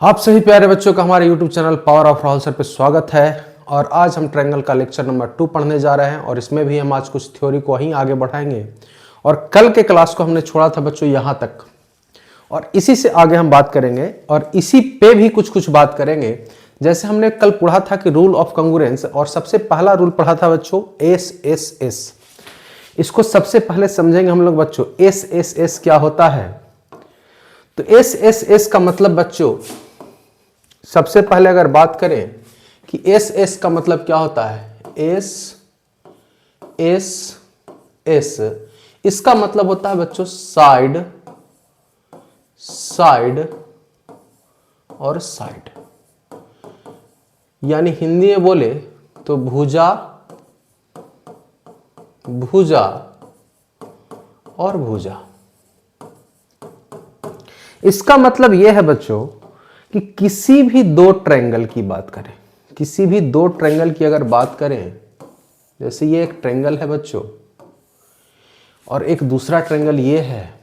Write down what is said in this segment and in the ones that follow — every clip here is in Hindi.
आप सभी प्यारे बच्चों का हमारे YouTube channel power of Rahul sir पे स्वागत है। और आज हम ट्रायंगल का लेक्चर नंबर 2 पढ़ने जा रहे हैं और इसमें भी हम आज कुछ थ्योरी को ही आगे बढ़ाएंगे। और कल के क्लास को हमने छोड़ा था बच्चों यहाँ तक, और इसी से आगे हम बात करेंगे और इसी पे भी कुछ कुछ बात करेंगे। जैसे हमने कल पढ़ा था कि रूल ऑफ कंगुरेंस, और सबसे पहला रूल पढ़ा था बच्चों एस। इसको सबसे पहले समझेंगे हम लोग बच्चों। एस क्या होता है? तो एस का मतलब बच्चों, सबसे पहले अगर बात करें कि एस का मतलब क्या होता है, एस इसका मतलब होता है बच्चों साइड और साइड, यानी हिंदी में बोले तो भुजा और भुजा। इसका मतलब यह है बच्चों कि किसी भी दो ट्रायंगल की बात करें, किसी भी दो ट्रायंगल की अगर बात करें, जैसे ये एक ट्रायंगल है बच्चों और एक दूसरा ट्रायंगल ये है,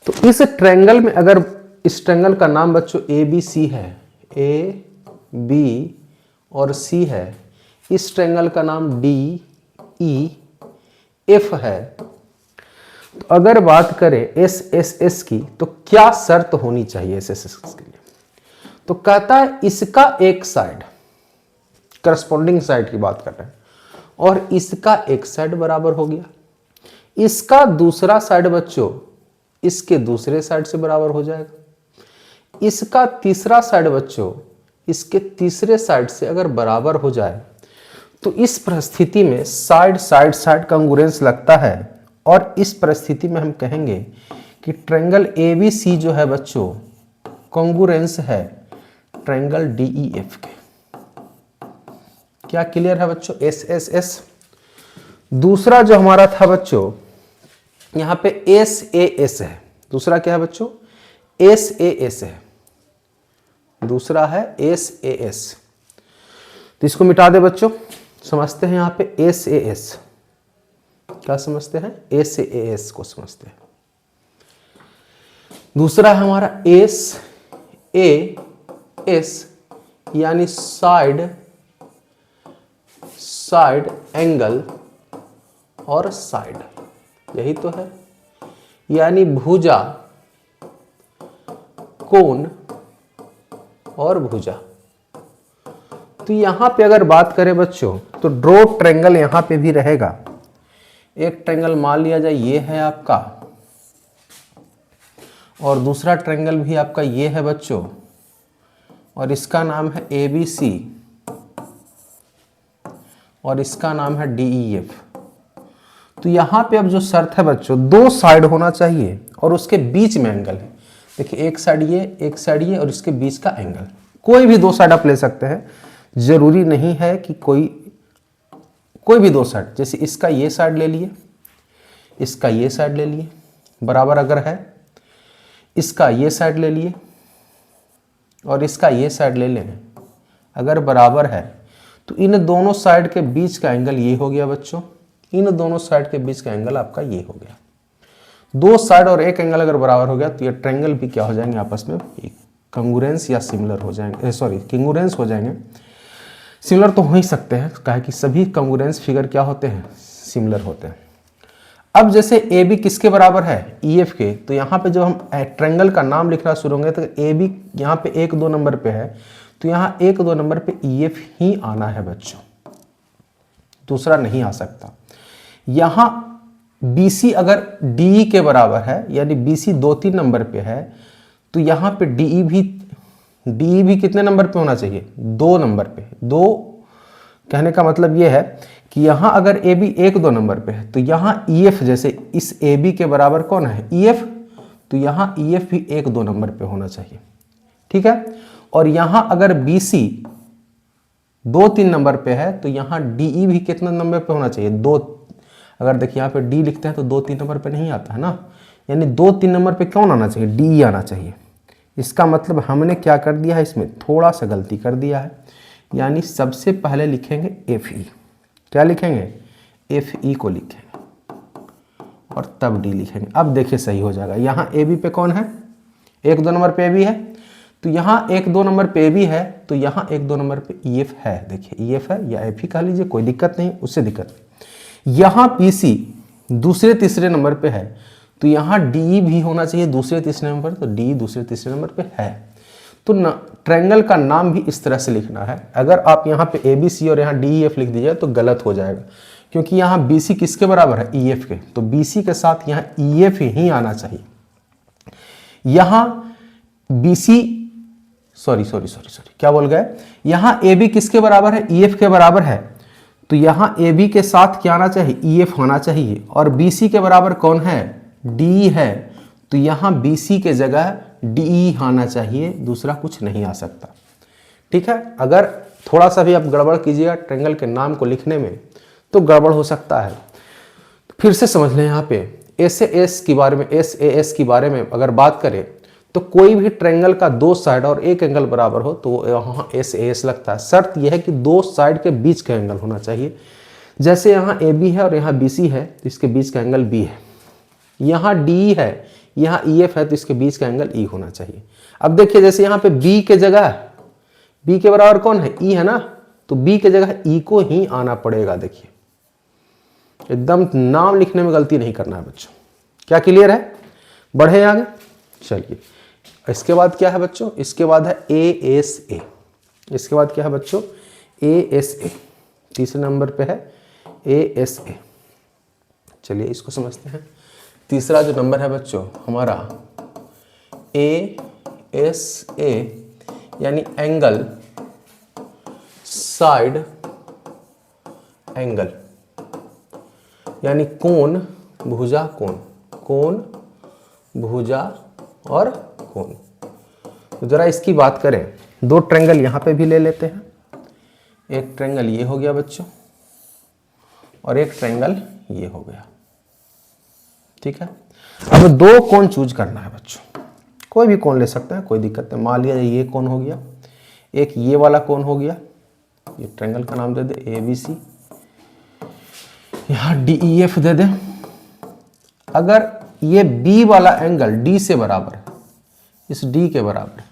तो इस ट्रायंगल में अगर इस ट्रायंगल का नाम बच्चों ABC है, AB और C है, इस ट्रायंगल का नाम DEF है, तो अगर बात करें एस की तो क्या शर्त होनी चाहिए एस के लिए? तो कहता है इसका एक साइड, करस्पॉन्डिंग साइड की बात कर रहे हैं, और इसका एक साइड बराबर हो गया, इसका दूसरा साइड बच्चों इसके दूसरे साइड से बराबर हो जाएगा, इसका तीसरा साइड बच्चों इसके तीसरे साइड से अगर बराबर हो जाए तो इस परिस्थिति में साइड कंगुरेंस लगता है। और इस परिस्थिति में हम कहेंगे कि ट्रायंगल ABC जो है बच्चों कंगुरेंस है ट्रायंगल DEF के। क्या क्लियर है बच्चों? एस। दूसरा जो हमारा था बच्चों यहां पे SAS है, दूसरा क्या है बच्चों? SAS है, दूसरा है SAS। तो इसको मिटा दे बच्चों, समझते हैं यहां पे SAS। क्या समझते हैं? SAS को समझते हैं। दूसरा है हमारा SAS, यानी साइड एंगल और साइड, यही तो है, यानी भुजा, कोण और भुजा। तो यहां पे अगर बात करें बच्चों तो ड्रॉ ट्रायंगल यहां पे भी रहेगा। एक ट्रायंगल मान लिया जाए ये है आपका, और दूसरा ट्रायंगल भी आपका ये है बच्चों, और इसका नाम है ABC और इसका नाम है DEF। तो यहां पे अब जो शर्त है बच्चों, दो साइड होना चाहिए और उसके बीच में एंगल है। देखिए एक साइड ये और इसके बीच का एंगल, कोई भी दो साइड आप ले सकते हैं, जरूरी नहीं है कि कोई भी दो साइड। जैसे इसका ये साइड ले लिए, इसका ये साइड ले लिए, बराबर अगर है, इसका ये साइड ले लिए और इसका ये साइड ले लें, अगर बराबर है, तो इन दोनों साइड के बीच का एंगल ये हो गया बच्चों, इन दोनों साइड के बीच का एंगल आपका ये हो गया। दो साइड और एक एंगल अगर बराबर हो गया तो ये ट्रायंगल भी क्या हो जाएंगे आपस में, कंगुरेंस या सिमिलर हो जाएंगे, कंगुरेंस हो जाएंगे। सिमिलर तो हो ही सकते हैं, कहा कि सभी कंगुरेंस फिगर क्या होते हैं, सिमिलर होते हैं। अब जैसे AB किसके बराबर है, EF के, तो यहाँ पे जब हम ट्रायंगल का नाम लिखना शुरू होंगे तो AB यहाँ पे 1-2 नंबर पे है, तो यहाँ 1-2 नंबर पे EF ही आना है बच्चों, दूसरा नहीं आ सकता। यहाँ BC अगर DE के बराबर है, यानी BC 2-3 नंबर पे है, तो यहाँ पे DE भी कितने नंबर पे होना चाहिए, 2 नंबर पे। 2 कहने का मतलब ये है कि यहाँ अगर AB 1-2 नंबर पे है, तो यहाँ EF जैसे इस AB के बराबर कौन है, EF, तो यहाँ EF भी 1-2 नंबर पे होना चाहिए, ठीक है। और यहाँ अगर BC 2-3 नंबर पे है, तो यहाँ DE भी कितना नंबर पे होना चाहिए, 2। अगर देखिए यहाँ पे D लिखते हैं तो 2-3 नंबर पे नहीं आता है ना, यानी 2-3 नंबर पे कौन आना चाहिए, DE आना चाहिए। इसका मतलब हमने क्या कर दिया है, इसमें थोड़ा सा गलती कर दिया है, यानी सबसे पहले लिखेंगे FE। क्या लिखेंगे, FE को लिखेंगे और तब D लिखेंगे। अब देखिए सही हो जाएगा। यहाँ AB पे कौन है, 1 2 नंबर पे भी है, तो यहाँ 1 2 नंबर पे भी है, तो यहाँ 1 2 नंबर पे EF है। देखिए EF है या F ही कह लीजिए, कोई दिक्कत नहीं, उससे दिक्कत नहीं। यहाँ PC दूसरे तीसरे नंबर पे है, तो यहाँ DE भी होना चाहिए दूसरे तीसरे नंबर, तो DE दूसरे तीसरे नंबर पे है। तो ट्रायंगल का नाम भी इस तरह से लिखना है। अगर आप यहाँ पे ABC और यहाँ DEF लिख दीजिए तो गलत हो जाएगा, क्योंकि यहाँ BC किसके बराबर है, EF के, तो BC के साथ यहाँ EF ही आना चाहिए। यहाँ BC सॉरी क्या बोल गए, यहाँ AB किसके बराबर है, EF के बराबर है, तो यहाँ AB के साथ क्या आना चाहिए, EF होना चाहिए। और BC के बराबर कौन है, DE है, तो यहाँ BC के जगह DE आना चाहिए, दूसरा कुछ नहीं आ सकता। ठीक है, अगर थोड़ा सा भी आप गड़बड़ कीजिएगा ट्रायंगल के नाम को लिखने में तो गड़बड़ हो सकता है। फिर से समझ लें, यहाँ पे SAS के बारे में, SAS के बारे में अगर बात करें तो कोई भी ट्रायंगल का 2 साइड और एक एंगल बराबर हो तो यहाँ SAS लगता है। शर्त यह है कि 2 साइड के बीच का एंगल होना चाहिए। जैसे यहाँ AB है और यहाँ BC है, तो इसके बीच का एंगल B है। यहाँ DE है, यहाँ EF है, तो इसके बीच का एंगल E होना चाहिए। अब देखिए जैसे यहाँ पे B के जगह, B के बराबर कौन है, E है ना, तो B के जगह E को ही आना पड़ेगा। देखिए एकदम नाम लिखने में गलती नहीं करना है बच्चों। क्या क्लियर है, बढ़े आगे चलिए। इसके बाद क्या है बच्चों, इसके बाद है ASA। इसके बाद क्या है बच्चों, ASA, तीसरे नंबर पे है ASA। चलिए इसको समझते हैं। तीसरा जो नंबर है बच्चों हमारा ASA, यानी एंगल साइड एंगल, यानी कोण भुजा कोण, कोण भुजा और कोण। तो जरा इसकी बात करें, 2 ट्रायंगल यहाँ पे भी ले लेते हैं। एक ट्रायंगल ये हो गया बच्चों और एक ट्रायंगल ये हो गया। ठीक है, अब 2 कोण चूज करना है बच्चों। कोई भी कोण ले सकते हैं, कोई दिक्कत नहीं। मान लिया ये कोण हो गया, एक ये वाला कोण हो गया, ये ट्रायंगल का नाम दे दे ABC, यहाँ DEF दे दे। अगर ये B वाला एंगल D से बराबर है, इस D के बराबर है,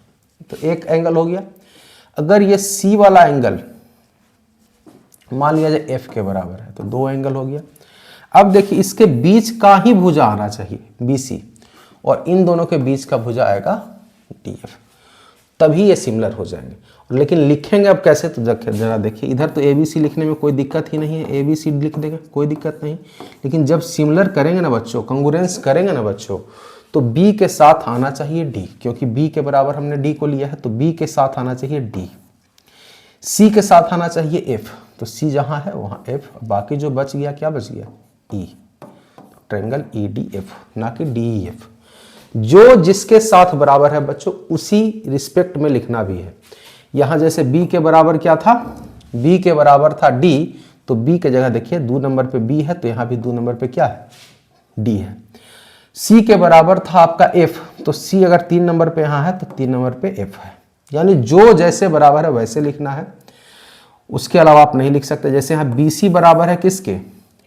तो एक एंगल हो गया। अगर ये C वाला एंगल मान लिया जाए F के बराबर है, तो 2 एंगल हो गया। अब देखिए इसके बीच का ही भुजा आना चाहिए BC, और इन दोनों के बीच का भुजा आएगा DF, तभी ये सिमिलर हो जाएंगे। लेकिन लिखेंगे अब कैसे, तो जरा देखिए, इधर तो ABC लिखने में कोई दिक्कत ही नहीं है, ABC लिख देंगे कोई दिक्कत नहीं। लेकिन जब सिमिलर करेंगे ना बच्चों, कंगुरेंस करेंगे ना बच्चों, तो B के साथ आना चाहिए D, क्योंकि B के बराबर हमने D को लिया है, तो B के साथ आना चाहिए D। C के साथ आना चाहिए F, तो C जहां है वहां F, बाकी जो बच गया क्या बच गया, E। ट्रायंगल EDF ना कि DEF। जो जिसके साथ बराबर है बच्चों उसी रिस्पेक्ट में लिखना भी है। यहां जैसे B के बराबर क्या था, B के बराबर था D, तो B के जगह देखिए 2 नंबर पे B है, तो यहां भी 2 नंबर पे क्या है, D है। C के बराबर था आपका F, तो C अगर 3 नंबर पे यहां है तो 3 नंबर पे F है। यानी जो जैसे बराबर है वैसे लिखना है, उसके अलावा आप नहीं लिख सकते। जैसे यहाँ BC बराबर है किसके,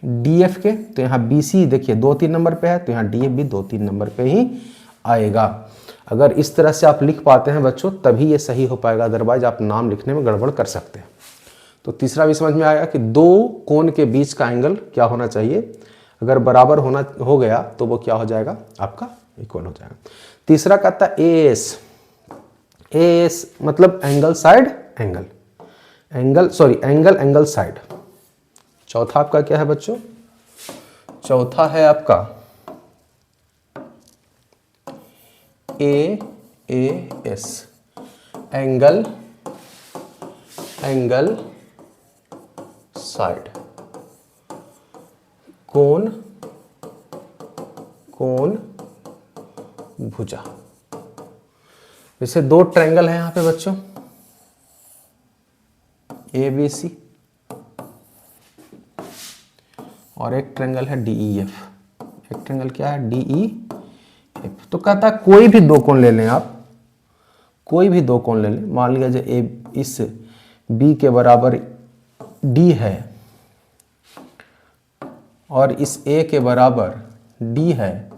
DF के, तो यहाँ BC देखिए 2 3 नंबर पे है, तो यहाँ DF भी 2 3 नंबर पे ही आएगा। अगर इस तरह से आप लिख पाते हैं बच्चों तभी ये सही हो पाएगा, अदरवाइज आप नाम लिखने में गड़बड़ कर सकते हैं। तो तीसरा भी समझ में आएगा कि 2 कोण के बीच का एंगल क्या होना चाहिए, अगर बराबर हो गया तो वो क्या हो जाएगा, आपका इक्वल हो जाएगा। तीसरा कहता है AS। AS मतलब angle side angle, angle side. चौथा आपका क्या है बच्चों, चौथा है आपका AAS, एंगल साइड, कोण भुजा। जैसे 2 ट्रायंगल है यहां पे बच्चों ABC, और एक ट्रायंगल है DEF। एक ट्रायंगल क्या है, DEF। तो कहता है कोई भी 2 कोण ले लें आप, कोई भी 2 कोण ले लें। मान लिया जाए इस B के बराबर D है और इस A के बराबर D है,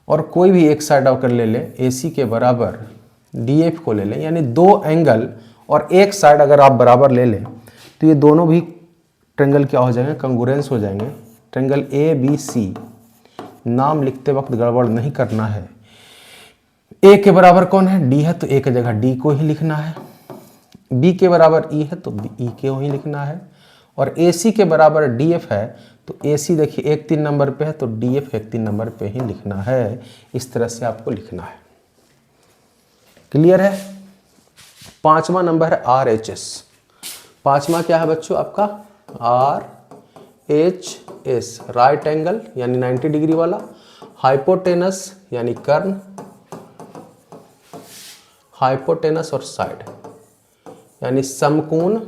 और कोई भी एक साइड अगर ले ले AC के बराबर DF को ले लें, यानी दो एंगल और एक साइड अगर आप बराबर ले लें तो ये दोनों भी ट्रेंगल क्या हो जाएंगे, कंग्रुएंस हो जाएंगे। ट्रेंगल ABC, नाम लिखते वक्त गड़बड़ नहीं करना है। A के बराबर कौन है, D है, तो A की जगह D को ही लिखना है। B के बराबर E है तो E को ही लिखना है। और AC के बराबर DF है तो AC देखिए 1 3 नंबर पे है तो DF 1 3 नंबर पे ही लिखना है। इस तरह से आपको लिखना है। क्लियर है। 5वां नंबर है RHS। 5वां क्या है बच्चों आपका, RHS, राइट एंगल यानी 90 डिग्री वाला, हाइपोटेनस यानी कर्ण, हाइपोटेनस और साइड यानी समकोण,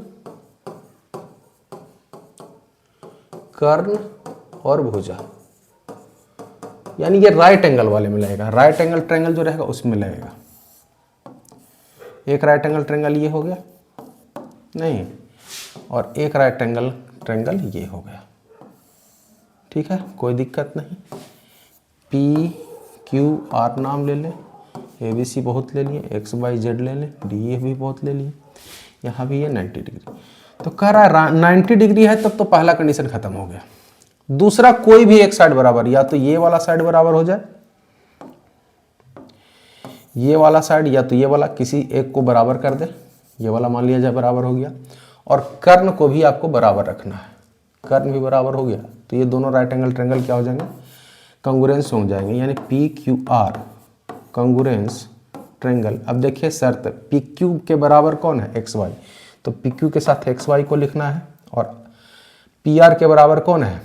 कर्ण और भुजा, यानी ये राइट एंगल वाले में लगेगा। राइट एंगल ट्रायंगल जो रहेगा उसमें लगेगा। एक राइट एंगल ट्रायंगल ये हो गया नहीं, और एक राइट एंगल ट्रायंगल ये हो गया। ठीक है, कोई दिक्कत नहीं। PQR नाम ले लें, ABC बहुत ले लिए, XYZ ले लें, DE भी बहुत ले लिए, यहाँ भी ये 90 डिग्री। तो कह रहा है 90 डिग्री है तब तो पहला कंडीशन खत्म हो गया। दूसरा, कोई भी एक साइड बराबर, या तो ये वाला साइड बराबर हो जाए, ये वाला साइड या तो ये वाला, किसी एक को बराबर कर दे। ये वाला मान लिया जाए बराबर हो गया, और कर्ण को भी आपको बराबर रखना है। कर्ण भी बराबर हो गया तो ये दोनों राइट एंगल ट्रायंगल क्या हो जाएंगे, कंग्रुएंस हो जाएंगे, यानी PQR कंग्रुएंस ट्रायंगल। अब देखिए शर्त, PQ के बराबर कौन है, XY, तो PQ के साथ XY को लिखना है, और PR के बराबर कौन है,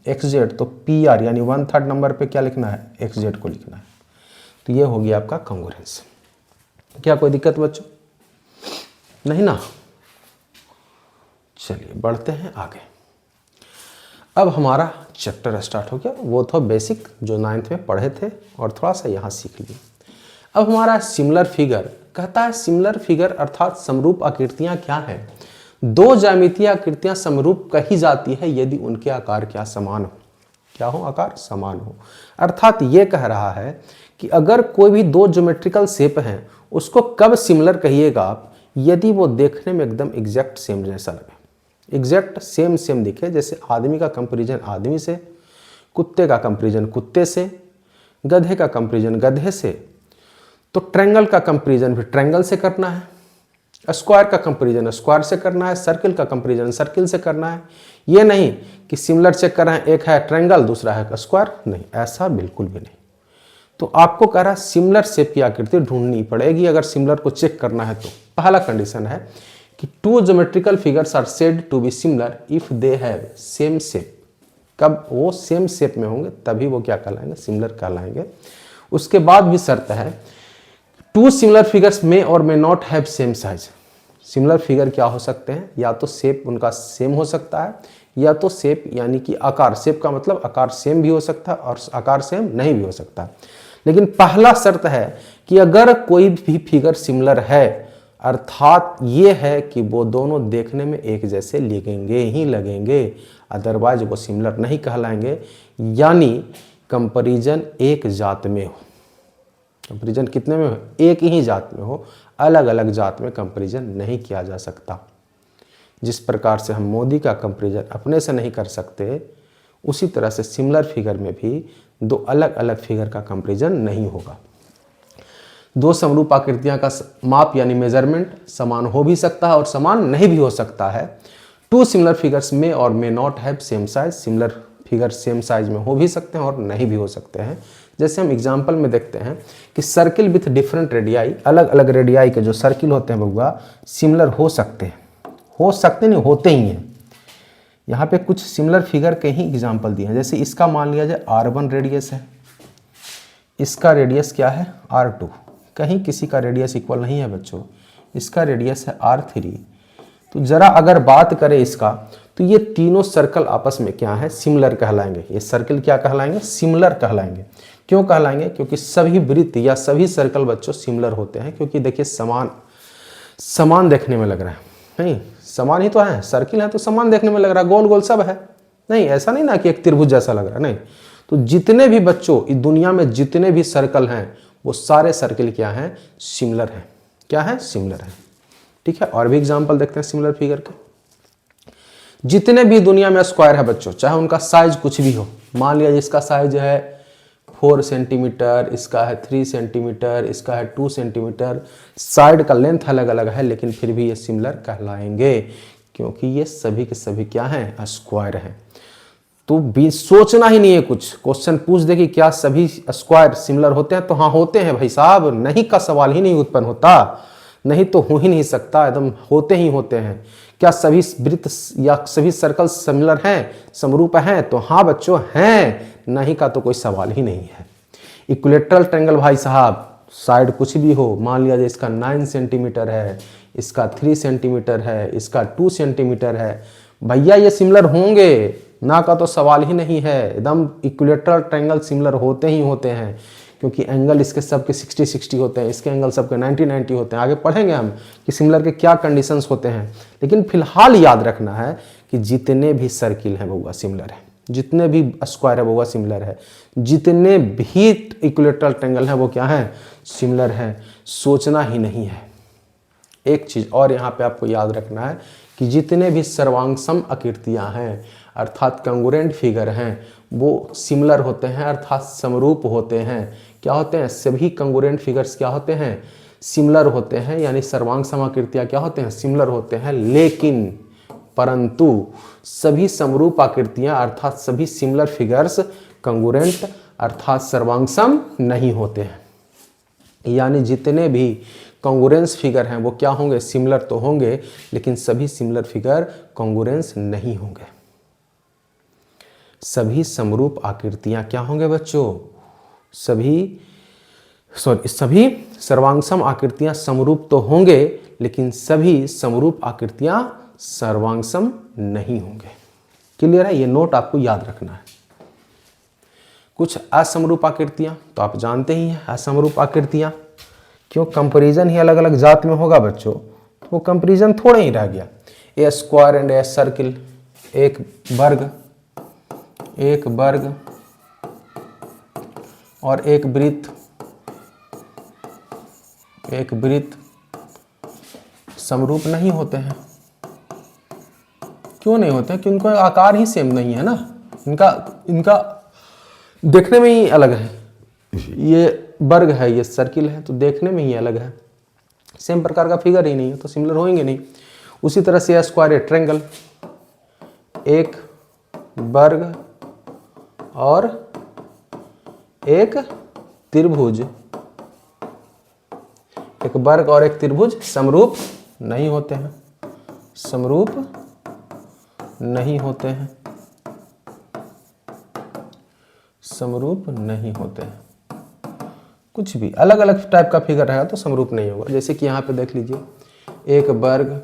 XZ, तो PR यानी 1/3 नंबर पे क्या लिखना है, XZ को लिखना है। तो ये हो गया आपका कंग्रुएंस। क्या कोई दिक्कत बच्चों, नहीं ना। चलिए बढ़ते हैं आगे। अब हमारा चैप्टर स्टार्ट हो गया। वो तो बेसिक जो 9th में पढ़े थे और थोड़ा सा यहाँ सीख लिए। अब हमारा सिमिलर फिगर कहता है, सिमिलर फिगर अर्थात समरूप आकृतियां क्या है, दो ज्यामितीय आकृतियां समरूप कही जाती है यदि उनके आकार क्या समान हो, क्या हो, आकार समान हो। अर्थात ये कह रहा है कि अगर कोई भी दो ज्योमेट्रिकल शेप हैं उसको कब सिमिलर कहिएगा आप, यदि वो देखने में एकदम एग्जैक्ट सेम जैसा लगे, एग्जैक्ट सेम दिखे। जैसे आदमी का कंपैरिजन आदमी से, कुत्ते का कंपैरिजन कुत्ते से, गधे का कंपैरिजन गधे से, तो ट्रायंगल का कंपैरिजन भी ट्रायंगल से करना है, स्क्वायर का कंपैरिजन स्क्वायर से करना है, सर्किल का कंपैरिजन सर्किल से करना है। ये नहीं कि सिमिलर चेक कर रहे हैं, एक है ट्रायंगल दूसरा है स्क्वायर, नहीं, ऐसा बिल्कुल भी नहीं। तो आपको कह रहा है सिमिलर शेप की आकृति ढूंढनी पड़ेगी अगर सिमिलर को चेक करना है। तो पहला कंडीशन है कि two geometrical figures are said to be similar if they have same shape. कब वो सेम शेप में होंगे तभी वो क्या कहलाएंगे, सिमिलर कहलाएंगे। उसके बाद भी शर्त है, टू सिमिलर फिगर्स मे और may not have same size. Similar figure क्या हो सकते हैं, या तो शेप उनका सेम हो सकता है, या तो शेप यानी कि आकार, शेप का मतलब आकार सेम भी हो सकता है और आकार सेम नहीं भी हो सकता। लेकिन पहला शर्त है कि अगर कोई भी फिगर सिमिलर है, अर्थात ये है कि वो दोनों देखने में एक जैसे लगेंगे ही लगेंगे, अदरवाइज वो सिमिलर नहीं कहलाएंगे। यानी कंपैरिजन एक जात में हो, कंपैरिजन कितने में हो, एक ही जात में हो, अलग अलग जात में कंपैरिजन नहीं किया जा सकता। जिस प्रकार से हम मोदी का कंपैरिजन अपने से नहीं कर सकते, उसी तरह से सिमिलर फिगर में भी दो अलग अलग फिगर का कंपैरिजन नहीं होगा। दो समरूप आकृतियां का माप यानी मेजरमेंट समान हो भी सकता है और समान नहीं भी हो सकता है। टू सिमिलर फिगर्स में और may not have same size, similar figure same size में हो भी सकते हैं और नहीं भी हो सकते हैं। जैसे हम एग्जाम्पल में देखते हैं कि सर्किल विथ डिफरेंट रेडियाई, अलग अलग रेडियाई के जो सर्किल होते हैं बबुआ सिमिलर हो सकते हैं, हो सकते नहीं, होते ही हैं। यहाँ पे कुछ सिमिलर फिगर के ही एग्जाम्पल दिए हैं। जैसे इसका मान लिया जाए R1 रेडियस है, इसका रेडियस क्या है R2, कहीं किसी का रेडियस इक्वल नहीं है बच्चों, इसका रेडियस है R3। तो जरा अगर बात करें इसका, तो ये तीनों सर्कल आपस में क्या है, सिमिलर कहलाएंगे। ये सर्कल क्या कहलाएंगे, सिमिलर कहलाएंगे। क्यों कहलाएंगे, क्योंकि सभी वृत्त या सभी सर्कल बच्चों सिमिलर होते हैं। क्योंकि देखिए समान देखने में लग रहा है, नहीं समान ही तो है, सर्किल है तो समान देखने में लग रहा है, गोल गोल सब है, नहीं ऐसा नहीं ना कि एक त्रिभुज जैसा लग रहा है, नहीं। तो जितने भी बच्चों इस दुनिया में जितने भी सर्कल हैं वो सारे सर्कल क्या हैं, सिमिलर हैं। क्या है, सिमिलर है। ठीक है, और भी एग्जांपल देखते हैं सिमिलर फिगर के। जितने भी दुनिया में स्क्वायर है बच्चों, चाहे उनका साइज कुछ भी हो, मान लिया इसका साइज है 4 सेंटीमीटर, इसका है 3 सेंटीमीटर, इसका है 2 सेंटीमीटर, साइड का लेंथ अलग अलग है, लेकिन फिर भी ये सिमिलर कहलाएंगे क्योंकि ये सभी के सभी क्या हैं, स्क्वायर हैं। तो भी सोचना ही नहीं है कुछ, क्वेश्चन पूछ दे कि क्या सभी स्क्वायर सिमिलर होते हैं, तो हाँ होते हैं भाई साहब, नहीं का सवाल ही नहीं उत्पन्न होता, नहीं तो हो ही नहीं सकता, एकदम होते ही होते हैं। क्या सभी वृत्त या सभी सर्कल सिमिलर हैं, समरूप हैं, तो हाँ बच्चों हैं, नहीं का तो कोई सवाल ही नहीं है। इक्विलेटरल ट्रायंगल भाई साहब, साइड कुछ भी हो, मान लिया इसका 9 सेंटीमीटर है, इसका 3 सेंटीमीटर है, इसका 2 सेंटीमीटर है, भैया ये सिमिलर होंगे, ना का तो सवाल ही नहीं है। एकदम इक्विलेटरल ट्रायंगल सिमिलर होते ही होते हैं क्योंकि एंगल इसके सबके 60-60 होते हैं, इसके एंगल सबके 90-90 होते हैं। आगे पढ़ेंगे हम कि सिमिलर के क्या कंडीशंस होते हैं, लेकिन फिलहाल याद रखना है कि जितने भी सर्किल हैं वो सिमिलर है, जितने भी स्क्वायर है वो सिमिलर है, जितने भी इक्विलेटरल ट्रायंगल हैं वो क्या है, सिमिलर है। सोचना ही नहीं है। एक चीज और यहाँ पे आपको याद रखना है कि जितने भी सर्वांगसम आकृतियां हैं अर्थात कंगुरेंट फिगर हैं वो सिमिलर होते हैं, अर्थात समरूप होते हैं। क्या होते हैं, सभी कंगुरेंट फिगर्स क्या होते हैं, सिमिलर होते हैं, यानी सर्वांगसम आकृतियां क्या होते हैं, सिमिलर होते हैं। लेकिन परंतु सभी समरूप आकृतियां अर्थात सभी सिमिलर फिगर्स कंगुरेंट अर्थात सर्वांगसम नहीं होते हैं। यानी जितने भी कॉन्ग्रुएंस फिगर हैं वो क्या होंगे, सिमिलर तो होंगे, लेकिन सभी सिमिलर फिगर कॉन्ग्रुएंस नहीं होंगे। सभी समरूप आकृतियां क्या होंगे बच्चों, सभी सर्वांगसम आकृतियां समरूप तो होंगे, लेकिन सभी समरूप आकृतियां सर्वांगसम नहीं होंगे। क्लियर है, ये नोट आपको याद रखना है। कुछ असमरूप आकृतियां तो आप जानते ही हैं, असमरूप आकृतियां क्यों, कंपैरिजन ही अलग अलग जात में होगा बच्चों, तो वो कंपैरिजन थोड़ा ही रह गया। ए स्क्वायर एंड ए सर्किल, एक वर्ग और एक वृत्त समरूप नहीं होते हैं। क्यों नहीं होते हैं, क्योंकि उनका आकार ही सेम नहीं है ना, इनका देखने में ही अलग है। ये वर्ग है, ये सर्किल है, तो देखने में ही अलग है, सेम प्रकार का फिगर ही नहीं है, तो सिमिलर होंगे नहीं। उसी तरह से स्क्वायर है ट्रायंगल, एक वर्ग और एक त्रिभुज, एक वर्ग और एक त्रिभुज समरूप नहीं होते हैं, समरूप नहीं होते हैं, समरूप नहीं होते हैं। कुछ भी अलग अलग टाइप का फिगर रहेगा तो समरूप नहीं होगा। जैसे कि यहाँ पे देख लीजिए, एक वर्ग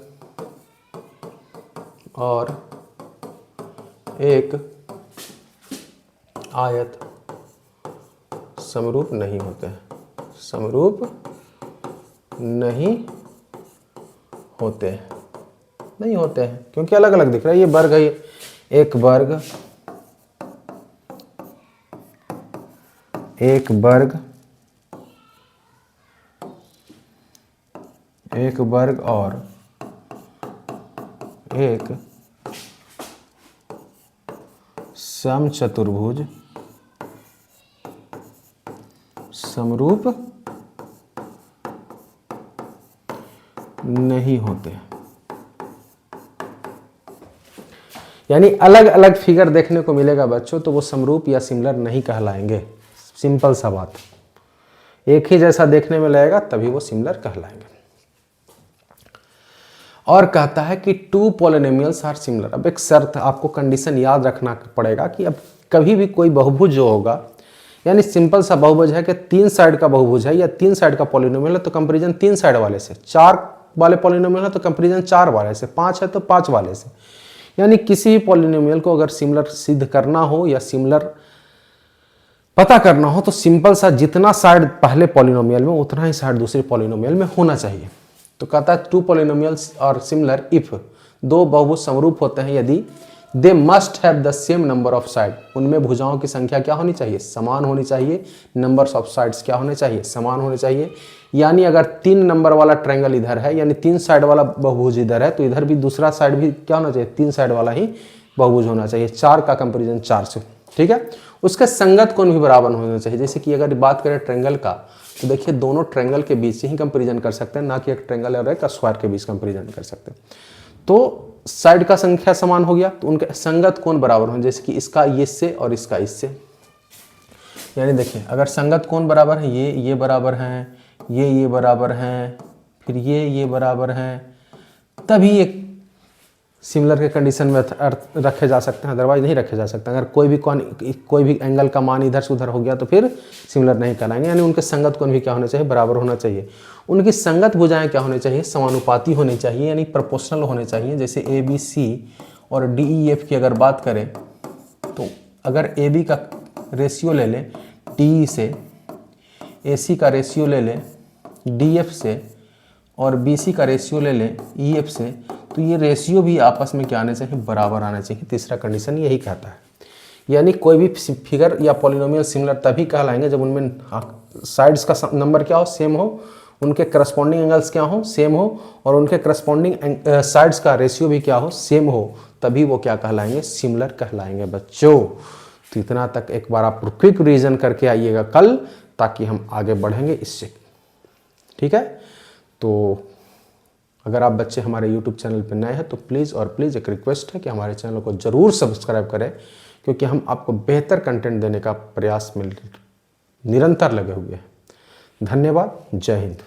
और एक आयत समरूप नहीं होते हैं, समरूप नहीं होते हैं, नहीं होते हैं क्योंकि अलग अलग दिख रहा है। ये वर्ग है, एक वर्ग और एक समचतुर्भुज समरूप नहीं होते। यानी अलग अलग फिगर देखने को मिलेगा बच्चों, तो वो समरूप या सिमिलर नहीं कहलाएंगे। सिंपल सा बात, एक ही जैसा देखने में लगेगा तभी वो सिमिलर कहलाएंगे। और कहता है कि 2 पॉलिनोमियल्स आर सिमिलर। अब एक शर्त, आपको कंडीशन याद रखना पड़ेगा कि अब कभी भी कोई बहुभुज जो होगा, यानी सिंपल सा बहुभुज है कि 3 साइड का बहुभुज है या 3 साइड का पॉलिनोमियल है तो कंपैरिजन 3 साइड वाले से, 4 वाले पॉलिनोमियल है तो कंपैरिजन 4 वाले से, 5 है तो 5 वाले से। यानी किसी भी पॉलिनोमियल को अगर सिमिलर सिद्ध करना हो या सिमिलर पता करना हो तो सिंपल सा जितना साइड पहले पॉलिनोमियल में उतना ही साइड दूसरे पॉलिनोमियल में होना चाहिए। तो कहता है 2 पॉलिनोमियल्स आर सिमिलर इफ, 2 बहुभुज समरूप होते हैं यदि they must have the same number of side, उनमें भुजाओं की संख्या क्या होनी चाहिए, समान होनी चाहिए। नंबर्स ऑफ साइड्स क्या होने चाहिए, समान होने चाहिए। यानी अगर 3 नंबर वाला ट्रायंगल इधर है, यानी 3 साइड वाला बहुभुज इधर है, तो इधर भी दूसरा साइड भी क्या होना चाहिए, 3 साइड वाला ही बहुभुज होना चाहिए। 4 का कंपेरिजन 4 से, ठीक है। उसके संगत कोण भी बराबर होना चाहिए। जैसे कि अगर बात करें ट्रायंगल का, तो देखिए दोनों ट्रायंगल के बीच से ही कंपेरिजन कर सकते हैं, ना कि एक ट्रायंगल और एक स्क्वायर के बीच कंपेरिजन कर सकते हैं। तो साइड का संख्या समान हो गया, तो उनके संगत कोण बराबर हों, जैसे कि इसका इससे और इसका इससे। यानी देखिए अगर संगत कोण बराबर है, ये बराबर हैं, ये बराबर हैं, फिर ये बराबर हैं, तभी एक सिमिलर के कंडीशन में रखे जा सकते हैं, अदरवाइज नहीं रखे जा सकते। अगर कोई भी एंगल का मान इधर से उधर हो गया तो फिर सिमिलर नहीं कहलाएंगे। यानी उनके संगत कोण भी क्या होना चाहिए, बराबर होना चाहिए। उनकी संगत भुजाएं क्या होनी चाहिए, समानुपाती होनी चाहिए, यानी प्रोपोर्शनल होने चाहिए। जैसे ABC और DEF की अगर बात करें, तो अगर AB का रेशियो ले लें DE से, AC का रेशियो ले लें DF से, और BC का रेशियो ले लें EF से, तो ये रेशियो भी आपस में क्या आने चाहिए, बराबर आने चाहिए। तीसरा कंडीशन यही कहता है। यानी कोई भी फिगर या पॉलिनोमियल सिमिलर तभी कहलाएंगे जब उनमें साइड्स का नंबर क्या हो, सेम हो, उनके करस्पॉन्डिंग एंगल्स क्या हो, सेम हो, और उनके करस्पॉन्डिंग साइड्स का रेशियो भी क्या हो, सेम हो, तभी वो क्या कहलाएंगे, सिमिलर कहलाएंगे बच्चों। तो इतना तक एक बार आप क्विक रिवीजन करके आइएगा कल, ताकि हम आगे बढ़ेंगे इससे, ठीक है। तो अगर आप बच्चे हमारे YouTube चैनल पर नए हैं तो प्लीज़ और प्लीज़ एक रिक्वेस्ट है कि हमारे चैनल को ज़रूर सब्सक्राइब करें, क्योंकि हम आपको बेहतर कंटेंट देने का प्रयास में निरंतर लगे हुए हैं। धन्यवाद। जय हिंद।